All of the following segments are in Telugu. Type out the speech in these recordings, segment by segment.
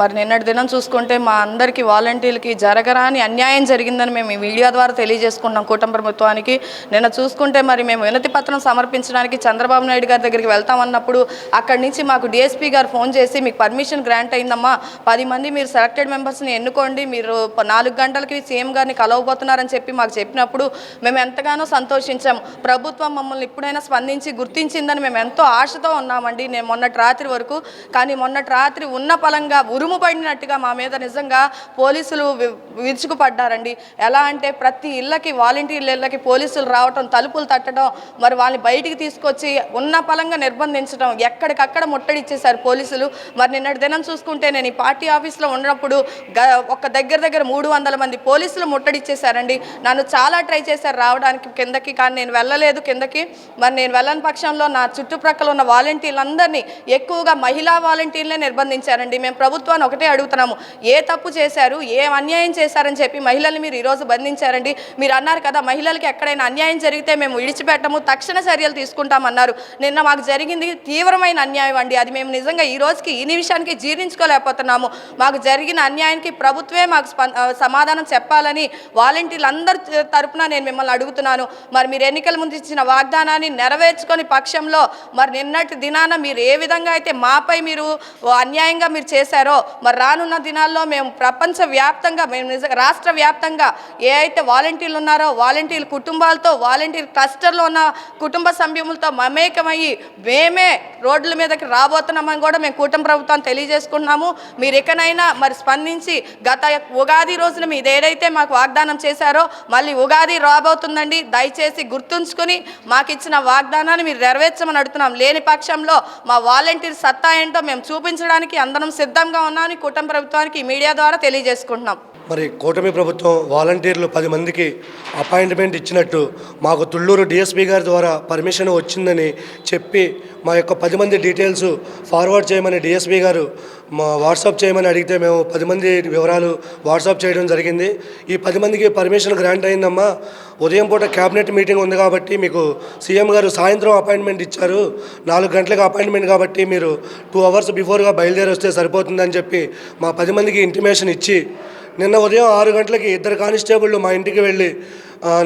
మరి నిన్నటి దినం చూసుకుంటే మా అందరికీ వాలంటీర్లకి జరగరాని అన్యాయం జరిగిందని మేము ఈ వీడియో ద్వారా తెలియజేసుకుంటున్నాం కూటమి ప్రభుత్వానికి. నిన్న చూసుకుంటే మరి మేము వినతి పత్రం సమర్పించడానికి చంద్రబాబు నాయుడు గారి దగ్గరికి వెళ్తామన్నప్పుడు అక్కడి నుంచి మాకు డిఎస్పీ గారు ఫోన్ చేసి మీకు పర్మిషన్ గ్రాంట్ అయిందమ్మా, 10 మంది మీరు సెలెక్టెడ్ మెంబర్స్ని ఎన్నుకోండి, మీరు 4 గంటలకి సీఎం గారిని కలవబోతున్నారని చెప్పి మాకు చెప్పినప్పుడు మేము ఎంతగానో సంతోషించాము. ప్రభుత్వం మమ్మల్ని ఇప్పుడైనా స్పందించి గుర్తించిందని మేము ఎంతో ఆశతో ఉన్నామండి నేను మొన్నటి రాత్రి వరకు. కానీ మొన్నటి రాత్రి ఉన్న పలంగా ఉరుము పడినట్టుగా మా మీద నిజంగా పోలీసులు విరుచుకుపడ్డారండి. ఎలా అంటే ప్రతి ఇళ్ళకి వాలంటీర్ల ఇళ్ళకి పోలీసులు రావటం, తలుపులు తట్టడం, మరి వాళ్ళని బయటికి తీసుకొచ్చి ఉన్న పలంగా నిర్బంధించడం, ఎక్కడికక్కడ ముట్టడిచ్చేశారు పోలీసులు. మరి నిన్నటి దినం చూసుకుంటే నేను ఈ పార్టీ ఆఫీస్లో ఉన్నప్పుడు ఒక దగ్గర 300 మంది పోలీసులు ముట్టడిచ్చేశారండి. నన్ను చాలా ట్రై చేశారు రావడానికి కిందకి, కానీ నేను వెళ్ళలేదు కిందకి. మరి నేను వెళ్ళని పక్షంలో నా చుట్టుప్రక్కల ఉన్న వాలంటీర్లందరినీ, ఎక్కువగా మహిళా వాలంటీర్లే నిర్బంధించారండి. మేము ప్రభుత్వాన్ని ఒకటే అడుగుతున్నాము, ఏ తప్పు చేశారు, ఏ అన్యాయం చేశారని చెప్పి మహిళల్ని మీరు ఈరోజు బంధించారండి. మీరు అన్నారు కదా మహిళలకి ఎక్కడైనా అన్యాయం జరిగితే మేము విడిచిపెట్టము, తక్షణ చర్యలు తీసుకుంటామన్నారు. నిన్న మాకు జరిగింది తీవ్రమైన అన్యాయం అండి. అది మేము నిజంగా ఈ రోజుకి ఈ నిమిషానికి జీర్ణించుకోలేకపోతున్నాము. మాకు జరిగిన అన్యాయానికి ప్రభుత్వమే మాకు సమాధానం చెప్పాలని వాలంటీర్లందరి తరపున నేను మిమ్మల్ని అడుగుతున్నాను. మరి మీరు ఎన్నికల ముందు ఇచ్చిన వాగ్దానాన్ని నెరవేర్చుకొని పక్షంలో మరి నిన్నటి దినాన మీరు ఏ విధంగా అయితే మాపై మీరు అన్యాయంగా మీరు చేశారో, మరి రానున్న దినాల్లో మేము ప్రపంచ వ్యాప్తంగా, మేము నిజంగా రాష్ట్ర వ్యాప్తంగా ఏ అయితే వాలంటీర్లు ఉన్నారో వాలంటీర్ కుటుంబాలతో, వాలంటీర్ క్లస్టర్లో ఉన్న కుటుంబ సభ్యులతో మమేకమయ్యి మేమే రోడ్ల మీదకి రాబోతున్నామని కూడా మేము కూటమి ప్రభుత్వాన్ని తెలియజేసుకుంటున్నాము. మీరు ఎక్కడైనా మరి స్పందించి గత ఉగాది రోజున మీరు ఏదైతే మాకు వాగ్దానం చేశారో మళ్ళీ ఉగాది రాబోతుందండి, దయచేసి గుర్తుంచుకొని మాకు ఇచ్చిన వాగ్దానాన్ని మీరు నెరవేర్చమని అడుగుతున్నాం. లేని పక్షంలో మా వాలంటీర్ సత్తా ఏంటో మేము చూపించడానికి అందరం సిద్ధంగా ఉన్నామని కూటమి ప్రభుత్వానికి ఈ మీడియా ద్వారా తెలియజేసుకుంటున్నాం. మరి కూటమి ప్రభుత్వం వాలంటీర్లు 10 మందికి అపాయింట్మెంట్ ఇచ్చినట్టు మాకు తుళ్ళూరు డిఎస్పీ గారి ద్వారా పర్మిషన్ వచ్చిందని చెప్పి మా యొక్క 10 మంది డీటెయిల్స్ ఫార్వర్డ్ చేయమని డిఎస్పీ గారు మా వాట్సాప్ చేయమని అడిగితే మేము 10 మంది వివరాలు వాట్సాప్ చేయడం జరిగింది. ఈ 10 మందికి పర్మిషన్ గ్రాంట్ అయిందమ్మా, ఉదయం పూట క్యాబినెట్ మీటింగ్ ఉంది కాబట్టి మీకు సీఎం గారు సాయంత్రం అపాయింట్మెంట్ ఇచ్చారు, 4 గంటలకు అపాయింట్మెంట్ కాబట్టి మీరు 2 అవర్స్ బిఫోర్గా బయలుదేరి వస్తే సరిపోతుందని చెప్పి మా 10 మందికి ఇంటిమేషన్ ఇచ్చి నిన్న ఉదయం 6 గంటలకి 2 కానిస్టేబుళ్ళు మా ఇంటికి వెళ్ళి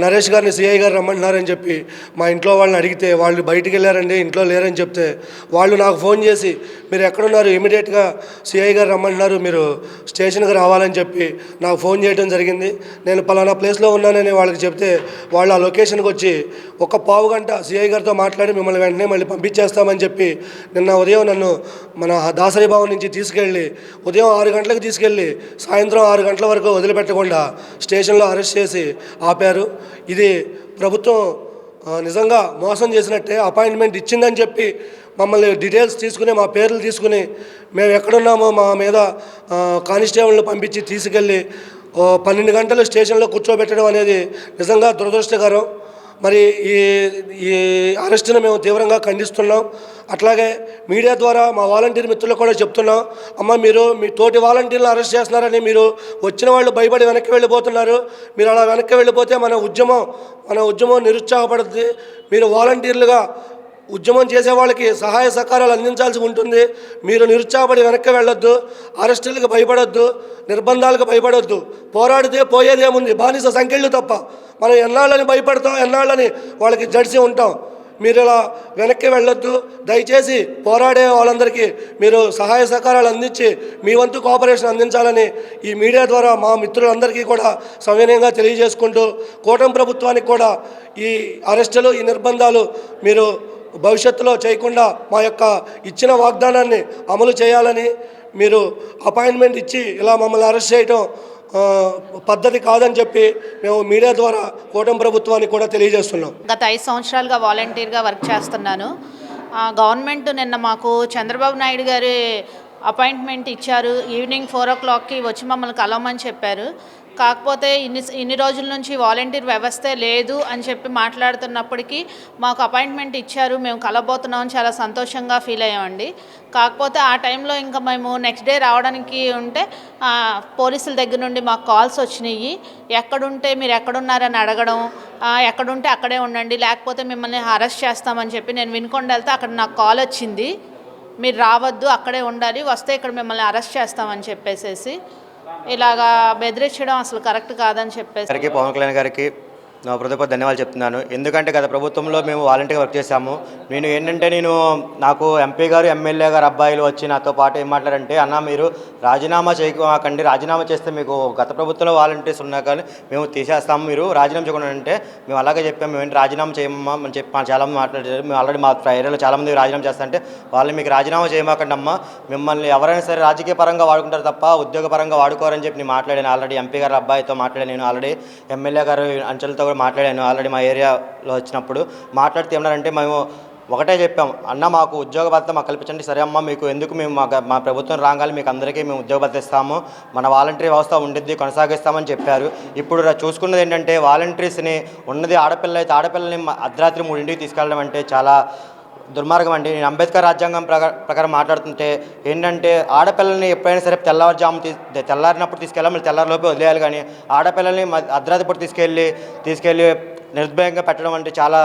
నరేష్ గారిని సిఐ గారు రమ్మంటున్నారని చెప్పి మా ఇంట్లో వాళ్ళని అడిగితే వాళ్ళు బయటికి వెళ్ళారండి, ఇంట్లో లేరని చెప్తే వాళ్ళు నాకు ఫోన్ చేసి మీరు ఎక్కడున్నారు, ఇమీడియట్గా సిఐ గారు రమ్మంటున్నారు, మీరు స్టేషన్కి రావాలని చెప్పి నాకు ఫోన్ చేయడం జరిగింది. నేను పలానా ప్లేస్లో ఉన్నానని వాళ్ళకి చెప్తే వాళ్ళు ఆ లొకేషన్కి వచ్చి ఒక పావు గంట సిఐ గారితో మాట్లాడి మిమ్మల్ని వెంటనే మళ్ళీ పంపించేస్తామని చెప్పి నిన్న ఉదయం నన్ను మన దాసరి భవన్ నుంచి తీసుకెళ్ళి ఉదయం 6 గంటలకు తీసుకెళ్ళి సాయంత్రం 6 గంటల వరకు వదిలిపెట్టకుండా స్టేషన్లో అరెస్ట్ చేసి ఆపారు. ఇది ప్రభుత్వం నిజంగా మోసం చేసినట్టే. అపాయింట్మెంట్ ఇచ్చిందని చెప్పి మమ్మల్ని డీటెయిల్స్ తీసుకుని మా పేర్లు తీసుకుని మేము ఎక్కడున్నామో మా మీద కానిస్టేబుల్ని పంపించి తీసుకెళ్ళి 12 గంటలు స్టేషన్లో కూర్చోబెట్టడం అనేది నిజంగా దురదృష్టకరం. మరి ఈ అరెస్టును మేము తీవ్రంగా ఖండిస్తున్నాం. అట్లాగే మీడియా ద్వారా మా వాలంటీర్ మిత్రులకు కూడా చెప్తున్నాం, అమ్మ మీరు మీ తోటి వాలంటీర్లు అరెస్ట్ చేస్తున్నారని మీరు వచ్చిన వాళ్ళు భయపడి వెనక్కి వెళ్ళిపోతున్నారు. మీరు అలా వెనక్కి వెళ్ళిపోతే మన ఉద్యమం నిరుత్సాహపడుతుంది. మీరు వాలంటీర్లుగా ఉద్యమం చేసే వాళ్ళకి సహాయ సహకారాలు అందించాల్సి ఉంటుంది. మీరు నిరుత్సాహపడి వెనక్కి వెళ్ళొద్దు, అరెస్టులకు భయపడొద్దు, నిర్బంధాలకు భయపడొద్దు. పోరాడితే పోయేదేముంది, బానిస సంఖ్యలు తప్ప. మనం ఎన్నాళ్ళని భయపడతాం, ఎన్నాళ్ళని వాళ్ళకి జడిసి ఉంటాం. మీరు ఇలా వెనక్కి వెళ్ళొద్దు. దయచేసి పోరాడే వాళ్ళందరికీ మీరు సహాయ సహకారాలు అందించి మీ వంతు కోఆపరేషన్ అందించాలని ఈ మీడియా ద్వారా మా మిత్రులందరికీ కూడా సవినయంగా తెలియజేసుకుంటూ కూటమి ప్రభుత్వానికి కూడా ఈ అరెస్టులు, ఈ నిర్బంధాలు మీరు భవిష్యత్తులో చేయకుండా మా యొక్క ఇచ్చిన వాగ్దానాన్ని అమలు చేయాలని, మీరు అపాయింట్మెంట్ ఇచ్చి ఇలా మమ్మల్ని అరెస్ట్ చేయడం పద్ధతి కాదని చెప్పి మేము మీడియా ద్వారా కూటమి ప్రభుత్వానికి కూడా తెలియజేస్తున్నాం. గత 5 సంవత్సరాలుగా వాలంటీర్గా వర్క్ చేస్తున్నాను. గవర్నమెంట్ నిన్న మాకు చంద్రబాబు నాయుడు గారి అపాయింట్మెంట్ ఇచ్చారు. ఈవినింగ్ 4 o'clockకి వచ్చి మమ్మల్ని కలవమని చెప్పారు. కాకపోతే ఇన్ని రోజుల నుంచి వాలంటీర్ వ్యవస్థే లేదు అని చెప్పి మాట్లాడుతున్నప్పటికీ మాకు అపాయింట్మెంట్ ఇచ్చారు, మేము కలబోతున్నామని చాలా సంతోషంగా ఫీల్ అయ్యామండి. కాకపోతే ఆ టైంలో ఇంకా మేము నెక్స్ట్ డే రావడానికి ఉంటే పోలీసుల దగ్గర నుండి మాకు కాల్స్ వచ్చినాయి. ఎక్కడుంటే మీరు ఎక్కడున్నారని అడగడం, ఎక్కడుంటే అక్కడే ఉండండి లేకపోతే మిమ్మల్ని అరెస్ట్ చేస్తామని చెప్పి నేను వినుకొండ వెళ్తే అక్కడ నాకు కాల్ వచ్చింది. మీరు రావద్దు, అక్కడే ఉండాలి, వస్తే ఇక్కడ మిమ్మల్ని అరెస్ట్ చేస్తామని చెప్పేసి ఇలాగా బెదిరించడం అసలు కరెక్ట్ కాదని చెప్పేసి పవన్ కళ్యాణ్ గారికి నా హృదయపూర్వక ధన్యవాదాలు చెప్తున్నాను. ఎందుకంటే గత ప్రభుత్వంలో మేము వాలంటీర్గా వర్క్ చేశాము. నేను నాకు ఎంపీ గారు ఎమ్మెల్యే గారు అబ్బాయిలు వచ్చి నాతో పాటు ఏం మాట్లాడంటే, అన్న మీరు రాజీనామా చేయకండి, రాజీనామా చేస్తే మీకు గత ప్రభుత్వంలో వాలంటీర్స్ ఉన్నా కానీ మేము తీసేస్తాము, మీరు రాజీనామా చేయకుండా అంటే మేము అలాగే చెప్పాము. మేము రాజీనామా చేయమమ్మా అని చెప్పి చాలామంది మాట్లాడారు. మేము ఆల్రెడీ మా ఏరియాలో చాలామంది రాజీనామా చేస్తారంటే వాళ్ళు మీకు రాజీనామా చేయమాకండి అమ్మ, మిమ్మల్ని ఎవరైనా సరే రాజకీయ పరంగా వాడుకుంటారు తప్ప ఉద్యోగ పరంగా వాడుకోరని చెప్పి నేను మాట్లాడాను. ఆల్రెడీ ఎంపీ గారు అబ్బాయితో మాట్లాడాను, నేను ఆల్రెడీ ఎమ్మెల్యే గారు అంచెలతో మాట్లాడాను. ఆల్రెడీ మా ఏరియాలో వచ్చినప్పుడు మాట్లాడితే ఏమన్నారంటే, మేము ఒకటే చెప్పాం, అన్న మాకు ఉద్యోగ భద్రత మాకు కల్పించండి. సరే అమ్మ, మీకు ఎందుకు మేము మా ప్రభుత్వం రాగాలి మీకు అందరికీ మేము ఉద్యోగ భద్రత ఇస్తాము, మన వాలంటరీ వ్యవస్థ ఉండిద్ది, కొనసాగిస్తామని చెప్పారు. ఇప్పుడు చూసుకున్నది ఏంటంటే, వాలంటీర్స్ని ఉన్నది ఆడపిల్ల అయితే ఆడపిల్లని అర్ధరాత్రి 3 తీసుకెళ్ళడం అంటే చాలా దుర్మార్గం అండి. నేను అంబేద్కర్ రాజ్యాంగం ప్రకారం మాట్లాడుతుంటే ఏంటంటే, ఆడపిల్లల్ని ఎప్పుడైనా సరే తెల్లారినప్పుడు తీసుకెళ్ళాలి, మళ్ళీ తెల్లారిలోపే వదిలేయాలి. కానీ ఆడపిల్లల్ని అర్ధరాత్రి పూట తీసుకెళ్ళి నిర్భయంగా పెట్టడం అంటే చాలా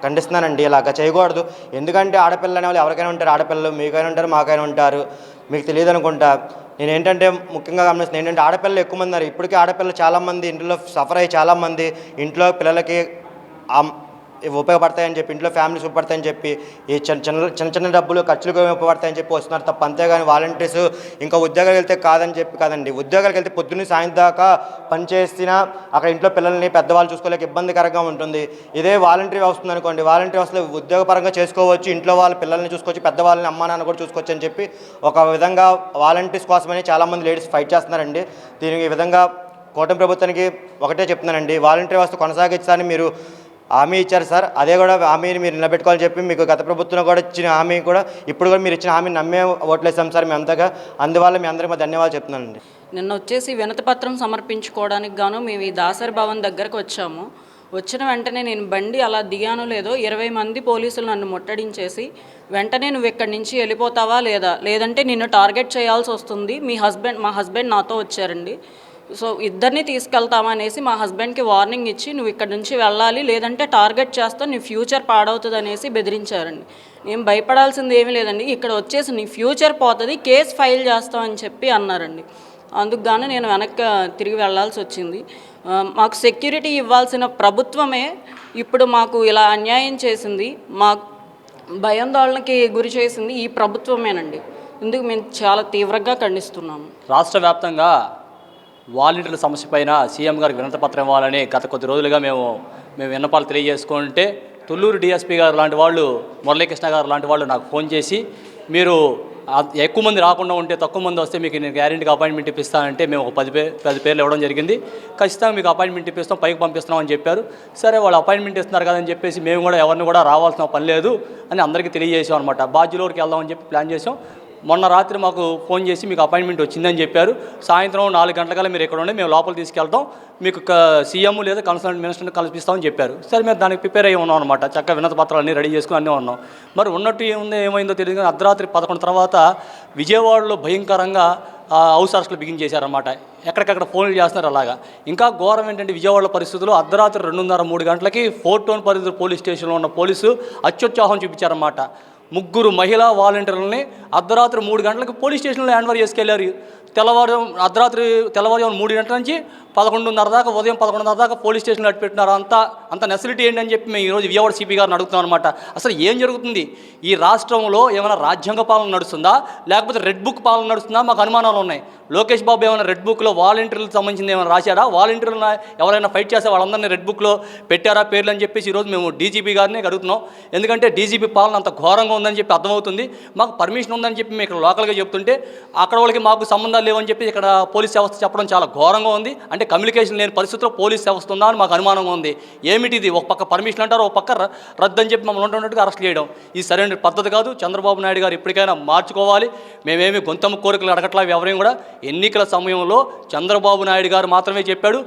ఖండిస్తున్నానండి. ఇలాగ చేయకూడదు. ఎందుకంటే ఆడపిల్లలు అనే వాళ్ళు ఎవరికైనా ఉంటారు, ఆడపిల్లలు మీకైనా ఉంటారు, మాకైనా ఉంటారు, మీకు తెలియదు అనుకుంటా. నేను ఏంటంటే ముఖ్యంగా గమనిస్తున్నాను ఏంటంటే, ఆడపిల్లలు ఎక్కువ మంది ఉన్నారు. ఇప్పటికీ ఆడపిల్లలు చాలామంది ఇంట్లో సఫర్ అయ్యి చాలామంది ఇంట్లో పిల్లలకి ఉపయోగపడతాయని చెప్పి, ఇంట్లో ఫ్యామిలీస్ ఉపయోగపడతాయని చెప్పి, ఈ చిన్న డబ్బులు ఖర్చులకు ఉపయోగపడతాయని చెప్పి వస్తున్నారు తప్ప, అంతేగాని వాలంటీర్స్ ఇంకా ఉద్యోగాలకు వెళ్తే కాదండి. ఉద్యోగాలకు వెళ్తే పొద్దున్న సాయంత్రం దాకా పనిచేసినా అక్కడ ఇంట్లో పిల్లల్ని పెద్దవాళ్ళు చూసుకోలేక ఇబ్బందికరంగా ఉంటుంది. ఇదే వాలంటీర్ వ్యవస్థ అనుకోండి, వాలంటీర్ వ్యవస్థలో ఉద్యోగపరంగా చేసుకోవచ్చు, ఇంట్లో వాళ్ళ పిల్లల్ని చూసుకోవచ్చు, పెద్దవాళ్ళని అమ్మా నాన్న కూడా చూసుకోవచ్చు అని చెప్పి ఒక విధంగా వాలంటీర్స్ కోసమని చాలామంది లేడీస్ ఫైట్ చేస్తున్నారండి. దీనికి ఈ విధంగా కూటమి ప్రభుత్వానికి ఒకటే చెప్తున్నానండి, వాలంటీర్ వ్యవస్థ కొనసాగించాలని మీరు హామీ ఇచ్చారు సార్, అదే కూడా హామీని మీరు నిలబెట్టుకోవాలని చెప్పి మీకు గత ప్రభుత్వంలో కూడా ఇచ్చిన హామీ కూడా ఇప్పుడు కూడా మీరు ఇచ్చిన హామీని నమ్మే ఓట్లేసాం సార్ మేము అంతగా. అందువల్ల మీ అందరికీ ధన్యవాదాలు చెప్తున్నానండి. నిన్న వచ్చేసి వినతిపత్రం సమర్పించుకోవడానికి గాను మేము ఈ దాసరి భవన్ దగ్గరకు వచ్చాము. వచ్చిన వెంటనే నేను బండి అలా దిగానో లేదో 20 మంది పోలీసులు నన్ను ముట్టడించేసి, వెంటనే నువ్వు ఇక్కడి నుంచి వెళ్ళిపోతావా లేదంటే నిన్ను టార్గెట్ చేయాల్సి వస్తుంది, మా హస్బెండ్ నాతో వచ్చారండి, సో ఇద్దరిని తీసుకెళ్తామనేసి మా హస్బెండ్కి వార్నింగ్ ఇచ్చి, నువ్వు ఇక్కడ నుంచి వెళ్ళాలి లేదంటే టార్గెట్ చేస్తావు, నీ ఫ్యూచర్ పాడవుతుంది అనేసి బెదిరించారండి. నేను భయపడాల్సింది ఏమీ లేదండి, ఇక్కడ వచ్చేసి నీ ఫ్యూచర్ పోతుంది, కేసు ఫైల్ చేస్తామని చెప్పి అన్నారండి. అందుకు గాను నేను వెనక్కి తిరిగి వెళ్ళాల్సి వచ్చింది. మాకు సెక్యూరిటీ ఇవ్వాల్సిన ప్రభుత్వమే ఇప్పుడు మాకు ఇలా అన్యాయం చేసింది, మా భయాందోళనకి గురి చేసింది ఈ ప్రభుత్వమేనండి. ఇందుకు మేము చాలా తీవ్రంగా ఖండిస్తున్నాము. రాష్ట్ర వ్యాప్తంగా వాలంటీర్ల సమస్య పైన సీఎం గారికి వినతిపత్రం ఇవ్వాలని గత కొద్ది రోజులుగా మేము విన్నపాలు తెలియజేసుకుంటే, తుళ్ళూరు డిఎస్పీ గారు లాంటి వాళ్ళు, మురళీకృష్ణ గారు లాంటి వాళ్ళు నాకు ఫోన్ చేసి, మీరు ఎక్కువ మంది రాకుండా ఉంటే తక్కువ మంది వస్తే మీకు నేను గ్యారెంటీగా అపాయింట్మెంట్ ఇప్పిస్తానంటే మేము ఒక 10 పేర్లు ఇవ్వడం జరిగింది. ఖచ్చితంగా మీకు అపాయింట్మెంట్ ఇప్పిస్తాం, పైకి పంపిస్తున్నాం అని చెప్పారు. సరే వాళ్ళు అపాయింట్మెంట్ ఇస్తున్నారు కదని చెప్పేసి మేము కూడా ఎవరిని కూడా రావాల్సిన పని లేదు అని అందరికీ తెలియజేసాం అనమాట. బాధ్యులూరికి వెళ్దామని చెప్పి ప్లాన్ చేసాం. మొన్న రాత్రి మాకు ఫోన్ చేసి మీకు అపాయింట్మెంట్ వచ్చిందని చెప్పారు. సాయంత్రం 4 గంటలకల్లా మీరు ఇక్కడ ఉండి మేము లోపల తీసుకెళ్తాం, మీకు సీఎం లేదా కన్సల్టెంట్ మినిస్టర్ని కల్పిస్తామని చెప్పారు. సరే మేము దానికి ప్రిపేర్ అయ్యి ఉన్నాం అనమాట. చక్కగా వినతి పత్రాలు అన్నీ రెడీ చేసుకుని అన్నీ ఉన్నాం. మరి ఉన్నట్టు ఏమైందో తెలియదు కానీ అర్ధరాత్రి 11 తర్వాత విజయవాడలో భయంకరంగా హౌస్ అరెస్టులు బిగించేశారన్నమాట. ఎక్కడికక్కడ ఫోన్లు చేస్తున్నారు. అలాగా ఇంకా ఘోరం ఏంటంటే, విజయవాడలో పరిస్థితుల్లో అర్ధరాత్రి 2:30-3 గంటలకి 4 టౌన్ పరిధి పోలీస్ స్టేషన్లో ఉన్న పోలీసు అత్యుత్సాహం చూపించారన్నమాట. 3 మహిళా వాలంటీర్లని అర్ధరాత్రి 3 గంటలకు పోలీస్ స్టేషన్లో హ్యాండ్ఓవర్ చేసుకెళ్లారు. తెల్లవారుజాము 3 గంటల నుంచి 11:30 దాకా, ఉదయం 11:30 దాకా పోలీస్ స్టేషన్లో అట్టిపెట్టినారు. అంత నెసిలిటీ ఏంటని చెప్పి మేము ఈరోజు విజయవాడ సిపి గారిని అడుగుతాం అనమాట. అసలు ఏం జరుగుతుంది ఈ రాష్ట్రంలో? ఏమైనా రాజ్యాంగ పాలన నడుస్తుందా, లేకపోతే రెడ్ బుక్ పాలన నడుస్తుందా? మాకు అనుమానాలు ఉన్నాయి. లోకేష్ బాబు ఏమైనా రెడ్ బుక్లో వాలంటీర్లకు సంబంధించింది ఏమైనా రాశారా? వాలంటీర్లు ఎవరైనా ఫైట్ చేస్తే వాళ్ళందరినీ రెడ్ బుక్లో పెట్టారా పేర్లు అని చెప్పేసి ఈరోజు మేము డీజీపీ గారిని అడుగుతున్నాం. ఎందుకంటే డీజీపీ పాలన అంత ఘోరంగా ఉందని చెప్పి అర్థమవుతుంది. మాకు పర్మిషన్ ఉందని చెప్పి మేము ఇక్కడ లోకల్గా చెప్తుంటే అక్కడ వాళ్ళకి మాకు సంబంధాలు లేవని చెప్పి ఇక్కడ పోలీస్ వ్యవస్థ చెప్పడం చాలా ఘోరంగా ఉంది. అంటే కమ్యూనికేషన్ లేని పరిస్థితుల్లో పోలీస్ వ్యవస్థ ఉందా అని మాకు అనుమానంగా ఉంది. ఏమిటిది? ఒక పక్క పర్మిషన్ అంటారు, ఒక పక్క రద్దు అని చెప్పి మమ్మల్ని ఉన్నట్టుగా అరెస్ట్ చేయడం ఇది సరైన పద్ధతి కాదు. చంద్రబాబు నాయుడు గారు ఇప్పటికైనా మార్చుకోవాలి. మేమేమి గొంతమ్మ కోరికలు అడగట్లా ఎవరైనా కూడా. ఎన్నికల సమయంలో చంద్రబాబు నాయుడు గారు మాత్రమే చెప్పాడు,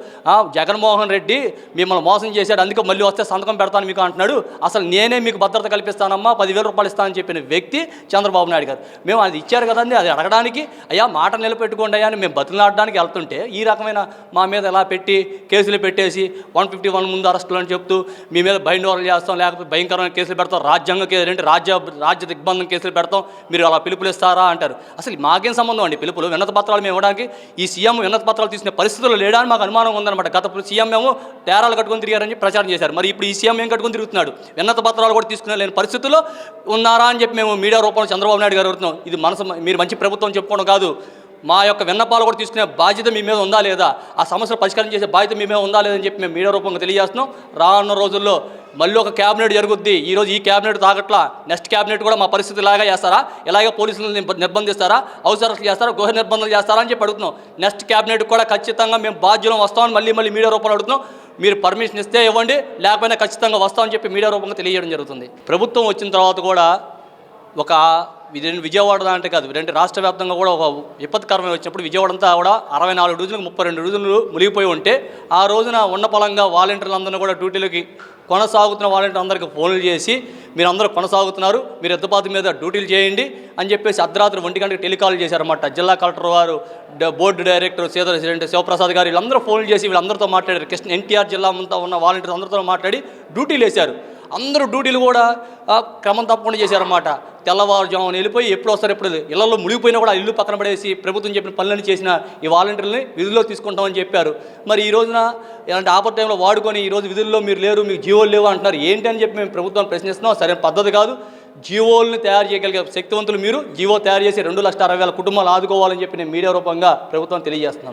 జగన్మోహన్ రెడ్డి మిమ్మల్ని మోసం చేశాడు, అందుకే మళ్ళీ వస్తే సంతకం పెడతాను మీకు అంటున్నాడు. అసలు నేనే మీకు భద్రత కల్పిస్తానమ్మా, 10,000 రూపాయలు ఇస్తాను ఇస్తా అని చెప్పిన వ్యక్తి చంద్రబాబు నాయుడు గారు. మేము అది ఇచ్చారు కదండి, అది అడగడానికి అయ్యా మాట నిలబెట్టుకోండి అయ్యా అని మేము బతులాడడానికి వెళ్తుంటే ఈ రకమైన మా మీద ఎలా పెట్టి కేసులు పెట్టేసి 151 ముందు అరెస్టులు అని చెప్తూ మీ మీద బైండ్ ఓవర్లు చేస్తాం, లేకపోతే భయంకరమైన కేసులు పెడతాం, రాజ్యాంగ కేసులు రాజ్య దిగ్బంధం కేసులు పెడతాం, మీరు అలా పిలుపులు ఇస్తారా అంటారు. అసలు మాకేం సంబంధం అండి పిలుపులు? వినతి పత్రాలు మేము ఇవ్వడానికి ఈ సీఎం వినతి పత్రాలు తీసుకునే పరిస్థితులు లేడని మాకు అనుమానం ఉందన్నమాట. గత సీఎం ఏమో తేరాలు కట్టుకొని తిరిగారని ప్రచారం చేశారు, మరి ఇప్పుడు ఈ సీఎం ఏం కట్టుకొని తిరుగుతున్నాడు? వినతి పత్రాలు కూడా తీసుకునే లేని పరిస్థితుల్లో ఉన్నారా అని చెప్పి మేము మీడియా రూపంలో చంద్రబాబు నాయుడు గారు అడుగుతున్నాం. ఇది మీరు మంచి ప్రభుత్వం చెప్పుకోవడం కాదు, మా యొక్క విన్నపాలు కూడా తీసుకునే బాధ్యత మీ మీద ఉందా లేదా, ఆ సమస్యలు పరిష్కారం చేసే బాధ్యత మీ మీద ఉందా లేదని చెప్పి మేము మీడియా రూపంగా తెలియజేస్తున్నాం. రానున్న రోజుల్లో మళ్ళీ ఒక క్యాబినెట్ జరుగుద్ది. ఈరోజు ఈ క్యాబినెట్ తాగట్లా, నెక్స్ట్ క్యాబినెట్ కూడా మా పరిస్థితి ఇలాగా చేస్తారా, ఇలాగే పోలీసులను నిర్బంధిస్తారా, అవసరాలు చేస్తారా, గృహ నిర్బంధాలు చేస్తారా అని చెప్పి అడుగుతున్నాం. నెక్స్ట్ క్యాబినెట్ కూడా ఖచ్చితంగా మేము బాధ్యులం వస్తామని మళ్ళీ మీడియా రూపంలో అడుగుతున్నాం. మీరు పర్మిషన్ ఇస్తే ఇవ్వండి, లేకపోయినా ఖచ్చితంగా వస్తామని చెప్పి మీడియా రూపంగా తెలియజేయడం జరుగుతుంది. ప్రభుత్వం వచ్చిన తర్వాత కూడా ఒక విజయవాడ అంటే కాదు, రాష్ట్ర వ్యాప్తంగా కూడా ఒక విపత్కరమైన వచ్చినప్పుడు విజయవాడ అంతా కూడా 64 రోజులకు 32 రోజులు మునిగిపోయి ఉంటే ఆ రోజున ఉన్న పలంగా వాలంటీర్లందరినీ కూడా డ్యూటీలకి కొనసాగుతున్న వాలంటీర్ అందరికీ ఫోన్లు చేసి మీరు అందరూ కొనసాగుతున్నారు, మీరు ఎద్దపాతి మీద డ్యూటీలు చేయండి అని చెప్పేసి అర్ధరాత్రి 1 గంటకి టెలికాల్ చేశారన్నమాట. జిల్లా కలెక్టర్ వారు, బోర్డు డైరెక్టర్ శివప్రసాద్ గారు వీళ్ళందరూ ఫోన్లు చేసి వీళ్ళందరితో మాట్లాడారు. ఎన్టీఆర్ జిల్లా అంతా ఉన్న వాలంటీర్స్ అందరితో మాట్లాడి డ్యూటీలు వేశారు. అందరూ డ్యూటీలు కూడా క్రమం తప్పకుండా చేశారన్నమాట. తెల్లవారుజామున వెళ్ళిపోయి ఎప్పుడు వస్తారు, ఎప్పుడు ఇళ్లలో మునిగిపోయినా కూడా ఇల్లు పక్కన పడేసి ప్రభుత్వం చెప్పిన పనులను చేసిన ఈ వాలంటీర్లని విధుల్లో తీసుకుంటామని చెప్పారు. మరి ఈ రోజున ఇలాంటి ఆపద టైంలో వాడుకొని ఈరోజు విధుల్లో మీరు లేరు, మీకు జీవోలు లేవు అంటున్నారు. ఏంటి అని చెప్పి మేము ప్రభుత్వాన్ని ప్రశ్నిస్తున్నాం. సరైన పద్ధతి కాదు. జీవోల్ని తయారు చేయగలిగే శక్తివంతులు మీరు, జీవో తయారు చేసి 2,60,000 కుటుంబాలు ఆదుకోవాలని చెప్పి నేను మీడియా రూపంగా ప్రభుత్వం తెలియజేస్తున్నాను.